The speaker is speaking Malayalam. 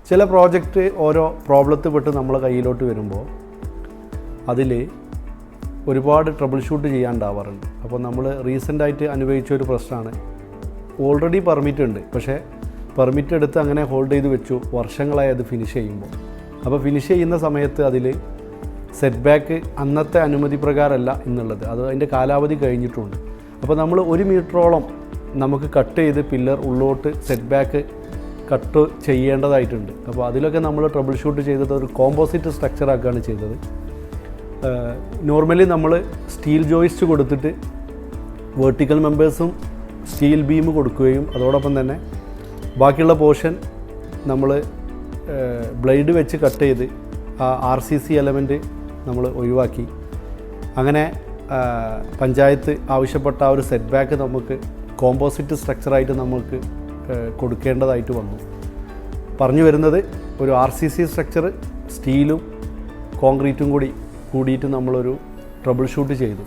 ചില പ്രോജക്റ്റ് ഓരോ പ്രോബ്ലത്തിൽ പെട്ട് നമ്മളെ കയ്യിലോട്ട് വരുമ്പോൾ അതിൽ ഒരുപാട് ട്രബിൾ ഷൂട്ട് ചെയ്യാനുണ്ടാവാറുണ്ട്. അപ്പോൾ നമ്മൾ റീസെൻ്റായിട്ട് അനുഭവിച്ച ഒരു പ്രശ്നമാണ്, ഓൾറെഡി പെർമിറ്റ് ഉണ്ട്, പക്ഷേ പെർമിറ്റ് എടുത്ത് അങ്ങനെ ഹോൾഡ് ചെയ്ത് വെച്ചു, വർഷങ്ങളായി അത് ഫിനിഷ് ചെയ്യുമ്പോൾ. അപ്പോൾ ഫിനിഷ് ചെയ്യുന്ന സമയത്ത് അതിൽ സെറ്റ് ബാക്ക് അന്നത്തെ അനുമതി പ്രകാരമല്ല എന്നുള്ളത്, അത് അതിൻ്റെ കാലാവധി കഴിഞ്ഞിട്ടുണ്ട്. അപ്പോൾ നമ്മൾ 1 മീറ്ററോളം നമുക്ക് കട്ട് ചെയ്ത് പില്ലർ ഉള്ളോട്ട് സെറ്റ് ബാക്ക് കട്ട് ചെയ്യേണ്ടതായിട്ടുണ്ട്. അപ്പോൾ അതിലൊക്കെ നമ്മൾ ട്രബിൾ ഷൂട്ട് ചെയ്തത് ഒരു കോമ്പോസിറ്റ് സ്ട്രക്ചറാക്കുകയാണ് ചെയ്തത്. നോർമലി നമ്മൾ സ്റ്റീൽ ജോയിസ്റ്റ് കൊടുത്തിട്ട് വെർട്ടിക്കൽ മെമ്പേഴ്സും സ്റ്റീൽ ബീം കൊടുക്കുകയും അതോടൊപ്പം തന്നെ ബാക്കിയുള്ള പോർഷൻ നമ്മൾ ബ്ലേഡ് വെച്ച് കട്ട് ചെയ്ത് ആ RCC എലമെൻറ്റ് നമ്മൾ ഒഴിവാക്കി. അങ്ങനെ പഞ്ചായത്ത് ആവശ്യപ്പെട്ട ആ ഒരു സെറ്റ് ബാക്ക് നമുക്ക് കോമ്പോസിറ്റ് സ്ട്രക്ചറായിട്ട് നമുക്ക് കൊടുക്കേണ്ടതായിട്ട് വന്നു. പറഞ്ഞു വരുന്നത് ഒരു RCC സ്ട്രക്ചർ സ്റ്റീലും കോൺക്രീറ്റും കൂടിയിട്ട് നമ്മളൊരു ട്രബിൾ ഷൂട്ട് ചെയ്തു.